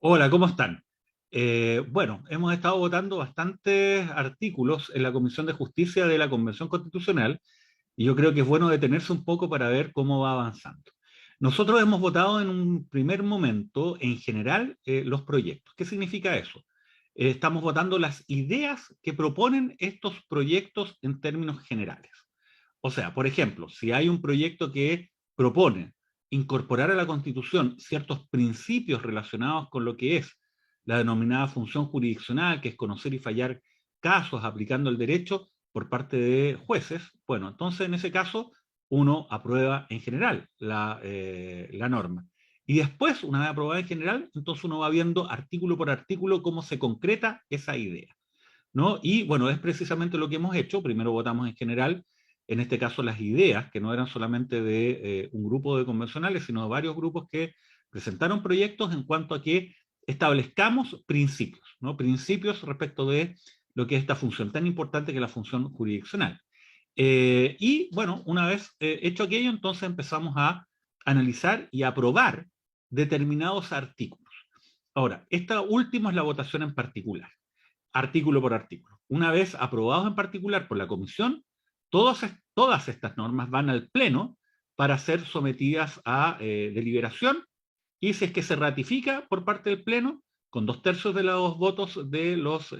Hola, ¿cómo están? Bueno, hemos estado votando bastantes artículos en la Comisión de Justicia de la Convención Constitucional y yo creo que es bueno detenerse un poco para ver cómo va avanzando. Nosotros hemos votado en un primer momento, en general, los proyectos. ¿Qué significa eso? Estamos votando las ideas que proponen estos proyectos en términos generales. O sea, por ejemplo, si hay un proyecto que propone incorporar a la Constitución ciertos principios relacionados con lo que es la denominada función jurisdiccional, que es conocer y fallar casos aplicando el derecho por parte de jueces, bueno, entonces en ese caso uno aprueba en general la norma. Y después, una vez aprobada en general, entonces uno va viendo artículo por artículo cómo se concreta esa idea, ¿no? Y bueno, es precisamente lo que hemos hecho. Primero votamos en general, en este caso las ideas, que no eran solamente de un grupo de convencionales, sino de varios grupos que presentaron proyectos en cuanto a que establezcamos principios, ¿no? Principios respecto de lo que es esta función tan importante que es la función jurisdiccional. Y bueno, una vez hecho aquello, entonces empezamos a analizar y aprobar determinados artículos. Ahora, esta última es la votación en particular, artículo por artículo. Una vez aprobados en particular por la comisión, todas estas normas van al pleno para ser sometidas a deliberación, y si es que se ratifica por parte del pleno, con 2/3 de los votos de los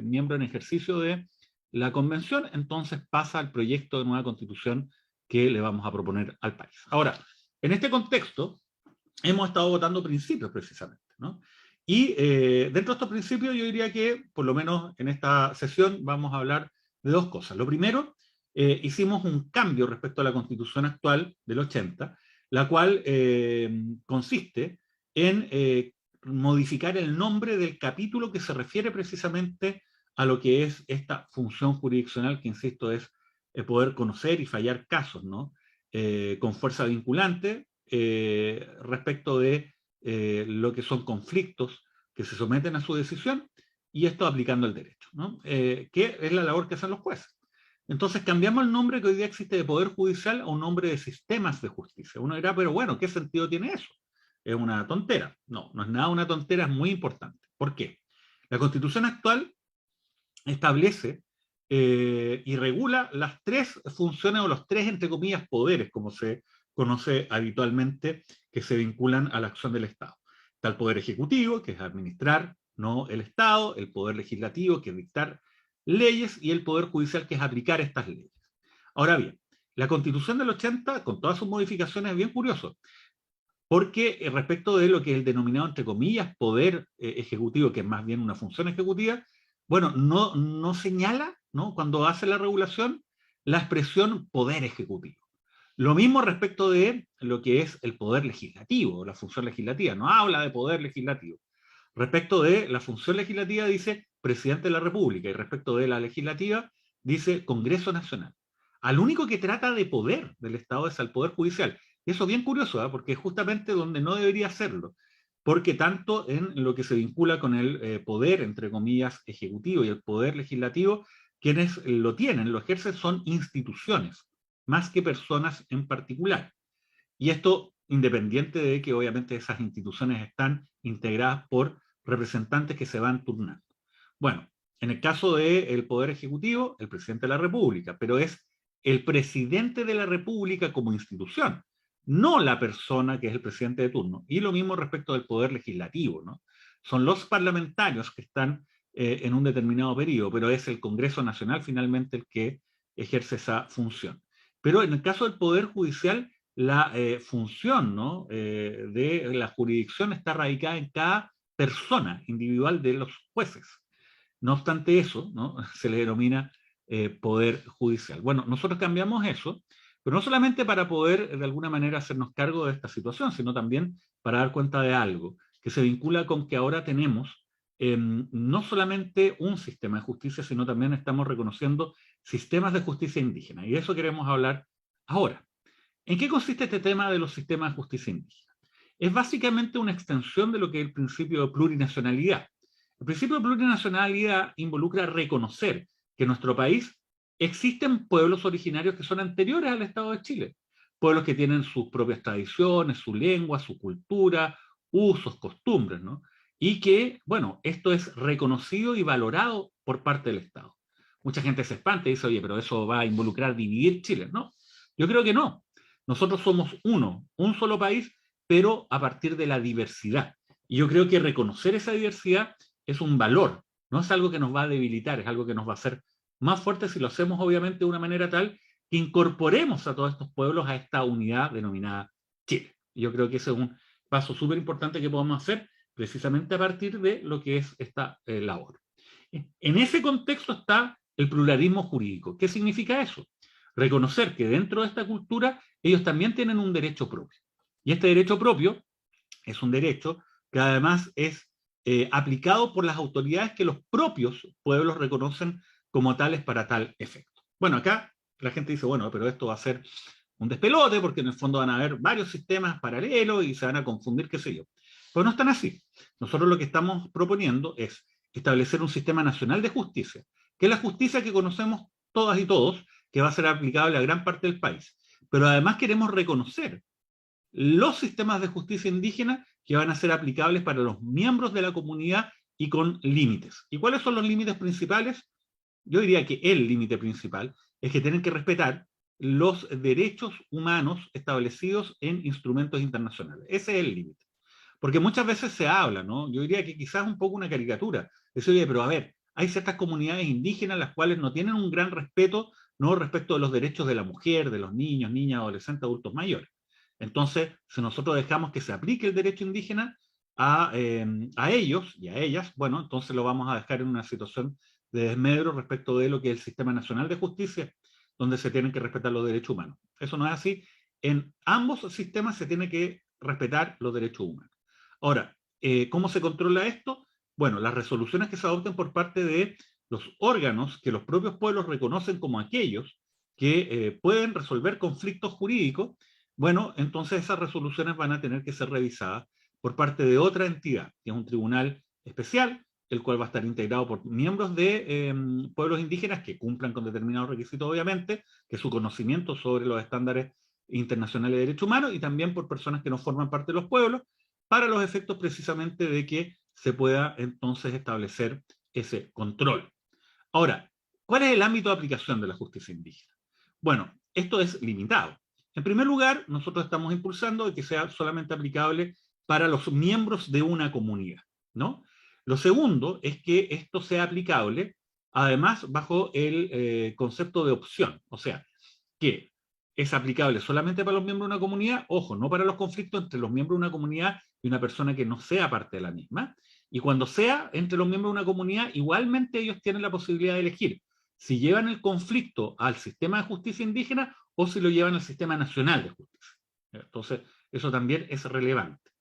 miembros en ejercicio de la convención, entonces pasa al proyecto de nueva constitución que le vamos a proponer al país. Ahora, en este contexto, hemos estado votando principios precisamente, ¿no? Y dentro de estos principios yo diría que, por lo menos en esta sesión, vamos a hablar de dos cosas. Lo primero, hicimos un cambio respecto a la constitución actual del 80, la cual consiste en modificar el nombre del capítulo que se refiere precisamente a lo que es esta función jurisdiccional, que insisto es poder conocer y fallar casos, ¿no? Con fuerza vinculante, respecto de lo que son conflictos que se someten a su decisión, y esto aplicando el derecho, ¿no? Que es la labor que hacen los jueces. Entonces cambiamos el nombre que hoy día existe de Poder Judicial a un nombre de sistemas de justicia. Uno dirá, pero bueno, ¿qué sentido tiene eso? Es una tontera. No, no es nada una tontera, es muy importante. ¿Por qué? La Constitución actual establece y regula las tres funciones o los tres, entre comillas, poderes, como se conoce habitualmente, que se vinculan a la acción del Estado. Está el poder ejecutivo, que es administrar, no el Estado; el poder legislativo, que es dictar leyes; y el poder judicial, que es aplicar estas leyes. Ahora bien, la Constitución del 80, con todas sus modificaciones, es bien curioso, porque respecto de lo que es el denominado, entre comillas, poder ejecutivo, que es más bien una función ejecutiva, bueno, no señala, ¿no?, cuando hace la regulación, la expresión poder ejecutivo. Lo mismo respecto de lo que es el poder legislativo, la función legislativa, no habla de poder legislativo. Respecto de la función legislativa dice presidente de la República, y respecto de la legislativa dice Congreso Nacional. Al único que trata de poder del Estado es al Poder Judicial. Y eso es bien curioso, ¿eh? Porque es justamente donde no debería serlo. Porque tanto en lo que se vincula con el poder, entre comillas, ejecutivo, y el poder legislativo, quienes lo tienen, lo ejercen, son instituciones, más que personas en particular. Y esto independiente de que obviamente esas instituciones están integradas por representantes que se van turnando. Bueno, en el caso del Poder Ejecutivo, el presidente de la República, pero es el presidente de la República como institución, no la persona que es el presidente de turno. Y lo mismo respecto del Poder Legislativo, ¿no? Son los parlamentarios que están en un determinado periodo, pero es el Congreso Nacional finalmente el que ejerce esa función. Pero en el caso del Poder Judicial, la función, ¿no?, de la jurisdicción está radicada en cada persona individual de los jueces. No obstante eso, ¿no?, se le denomina poder judicial. Bueno, nosotros cambiamos eso, pero no solamente para poder de alguna manera hacernos cargo de esta situación, sino también para dar cuenta de algo que se vincula con que ahora tenemos no solamente un sistema de justicia, sino también estamos reconociendo sistemas de justicia indígena. Y de eso queremos hablar ahora. ¿En qué consiste este tema de los sistemas de justicia indígena? Es básicamente una extensión de lo que es el principio de plurinacionalidad. El principio de plurinacionalidad involucra reconocer que en nuestro país existen pueblos originarios que son anteriores al Estado de Chile, pueblos que tienen sus propias tradiciones, su lengua, su cultura, usos, costumbres, ¿no?, y que, bueno, esto es reconocido y valorado por parte del Estado. Mucha gente se espanta y dice, oye, pero eso va a involucrar dividir Chile. No, yo creo que no. Nosotros somos uno, un solo país, pero a partir de la diversidad. Y yo creo que reconocer esa diversidad es un valor, no es algo que nos va a debilitar, es algo que nos va a hacer más fuertes si lo hacemos obviamente de una manera tal que incorporemos a todos estos pueblos a esta unidad denominada Chile. Y yo creo que ese es un paso súper importante que podemos hacer precisamente a partir de lo que es esta labor. En ese contexto está el pluralismo jurídico. ¿Qué significa eso? Reconocer que dentro de esta cultura ellos también tienen un derecho propio. Y este derecho propio es un derecho que además es aplicado por las autoridades que los propios pueblos reconocen como tales para tal efecto. Bueno, acá la gente dice, bueno, pero esto va a ser un despelote porque en el fondo van a haber varios sistemas paralelos y se van a confundir, qué sé yo. Pues no están así. Nosotros lo que estamos proponiendo es establecer un sistema nacional de justicia, que es la justicia que conocemos todas y todos, que va a ser aplicable a gran parte del país. Pero además queremos reconocer los sistemas de justicia indígena que van a ser aplicables para los miembros de la comunidad y con límites. ¿Y cuáles son los límites principales? Yo diría que el límite principal es que tienen que respetar los derechos humanos establecidos en instrumentos internacionales. Ese es el límite. Porque muchas veces se habla, ¿no? Yo diría que quizás un poco una caricatura. Decir, oye, pero a ver, hay ciertas comunidades indígenas las cuales no tienen un gran respeto, ¿no? Respecto de los derechos de la mujer, de los niños, niñas, adolescentes, adultos mayores. Entonces, si nosotros dejamos que se aplique el derecho indígena a ellos y a ellas, bueno, entonces lo vamos a dejar en una situación de desmedro respecto de lo que es el Sistema Nacional de Justicia, donde se tienen que respetar los derechos humanos. Eso no es así. En ambos sistemas se tiene que respetar los derechos humanos. Ahora, ¿cómo se controla esto? Bueno, las resoluciones que se adopten por parte de los órganos que los propios pueblos reconocen como aquellos que pueden resolver conflictos jurídicos, bueno, entonces esas resoluciones van a tener que ser revisadas por parte de otra entidad, que es un tribunal especial, el cual va a estar integrado por miembros de pueblos indígenas que cumplan con determinados requisitos, obviamente, que su conocimiento sobre los estándares internacionales de derechos humanos, y también por personas que no forman parte de los pueblos, para los efectos precisamente de que se pueda entonces establecer ese control. Ahora, ¿cuál es el ámbito de aplicación de la justicia indígena? Bueno, esto es limitado. En primer lugar, nosotros estamos impulsando que sea solamente aplicable para los miembros de una comunidad, ¿no? Lo segundo es que esto sea aplicable, además, bajo el concepto de opción, o sea, que es aplicable solamente para los miembros de una comunidad, ojo, no para los conflictos entre los miembros de una comunidad y una persona que no sea parte de la misma, y cuando sea entre los miembros de una comunidad, igualmente ellos tienen la posibilidad de elegir si llevan el conflicto al sistema de justicia indígena o si lo llevan al sistema nacional de justicia. Entonces, eso también es relevante.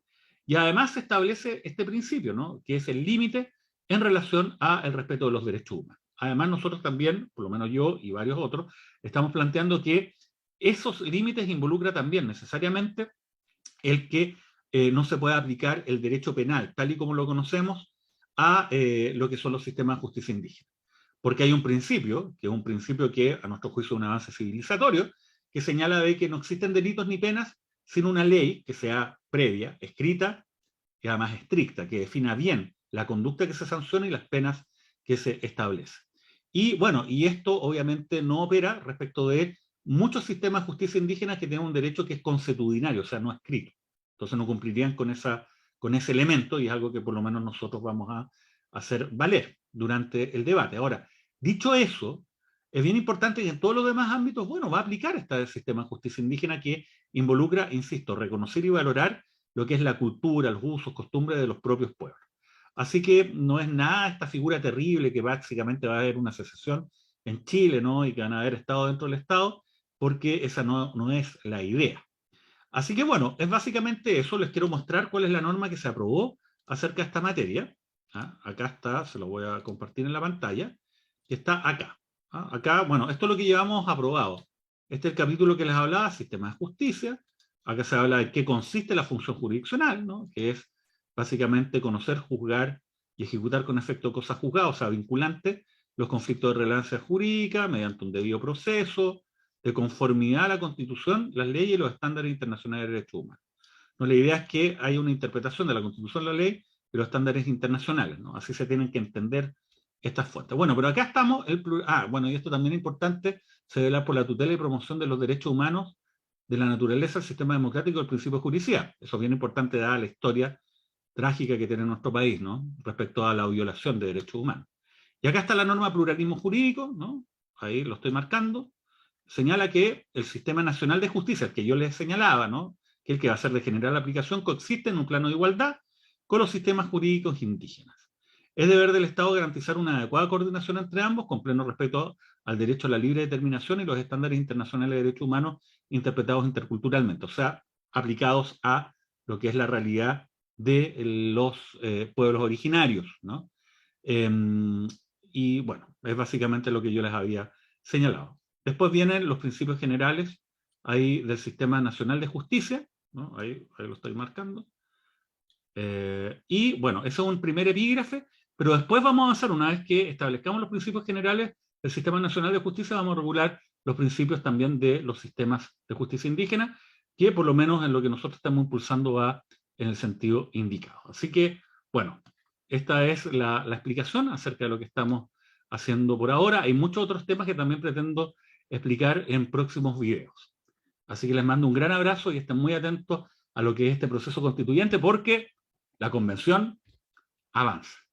Y además se establece este principio, ¿no? Que es el límite en relación al respeto de los derechos humanos. Además, nosotros también, por lo menos yo y varios otros, estamos planteando que esos límites involucra también necesariamente el que no se pueda aplicar el derecho penal, tal y como lo conocemos, a lo que son los sistemas de justicia indígena. Porque hay un principio, que es un principio que a nuestro juicio es un avance civilizatorio, que señala de que no existen delitos ni penas sin una ley que sea previa, escrita y además estricta, que defina bien la conducta que se sanciona y las penas que se establecen. Y bueno, y esto obviamente no opera respecto de muchos sistemas de justicia indígena que tienen un derecho que es consuetudinario, o sea, no escrito. Entonces no cumplirían con ese elemento y es algo que por lo menos nosotros vamos a hacer valer durante el debate. Ahora, dicho eso, es bien importante que en todos los demás ámbitos, bueno, va a aplicar este sistema de justicia indígena que involucra, insisto, reconocer y valorar lo que es la cultura, los usos, costumbres de los propios pueblos. Así que no es nada esta figura terrible que básicamente va a haber una secesión en Chile, ¿no? Y que van a haber estado dentro del Estado, porque esa no es la idea. Así que bueno, es básicamente eso. Les quiero mostrar cuál es la norma que se aprobó acerca de esta materia. ¿Ah? Acá está, se lo voy a compartir en la pantalla, que está acá. ¿Ah? Acá, bueno, esto es lo que llevamos aprobado. Este es el capítulo que les hablaba, sistema de justicia. Acá se habla de qué consiste la función jurisdiccional, ¿no? Que es básicamente conocer, juzgar y ejecutar con efecto cosas juzgadas, o sea, vinculante, los conflictos de relevancia jurídica mediante un debido proceso, de conformidad a la Constitución, las leyes y los estándares internacionales de derechos humanos. No, la idea es que haya una interpretación de la Constitución de la ley y los estándares internacionales, ¿no? Así se tienen que entender estas fuentes. Bueno, pero acá estamos, bueno, y esto también es importante, se velar por la tutela y promoción de los derechos humanos, de la naturaleza, el sistema democrático y el principio de juridicidad. Eso es bien importante dada la historia trágica que tiene nuestro país, ¿no? Respecto a la violación de derechos humanos. Y acá está la norma pluralismo jurídico, ¿no? Ahí lo estoy marcando. Señala que el Sistema Nacional de Justicia, el que yo les señalaba, ¿no? Que el que va a ser de general aplicación, coexiste en un plano de igualdad con los sistemas jurídicos indígenas. Es deber del Estado garantizar una adecuada coordinación entre ambos, con pleno respeto al derecho a la libre determinación y los estándares internacionales de derechos humanos interpretados interculturalmente, o sea, aplicados a lo que es la realidad de los pueblos originarios, ¿no? Eh, y bueno, es básicamente lo que yo les había señalado. Después vienen los principios generales ahí del Sistema Nacional de Justicia, ¿no? Ahí lo estoy marcando. Y bueno, eso es un primer epígrafe, pero después vamos a avanzar, una vez que establezcamos los principios generales del Sistema Nacional de Justicia, vamos a regular los principios también de los sistemas de justicia indígena, que por lo menos en lo que nosotros estamos impulsando va en el sentido indicado. Así que, bueno, esta es la explicación acerca de lo que estamos haciendo por ahora. Hay muchos otros temas que también pretendo explicar en próximos videos. Así que les mando un gran abrazo y estén muy atentos a lo que es este proceso constituyente, porque la convención avanza.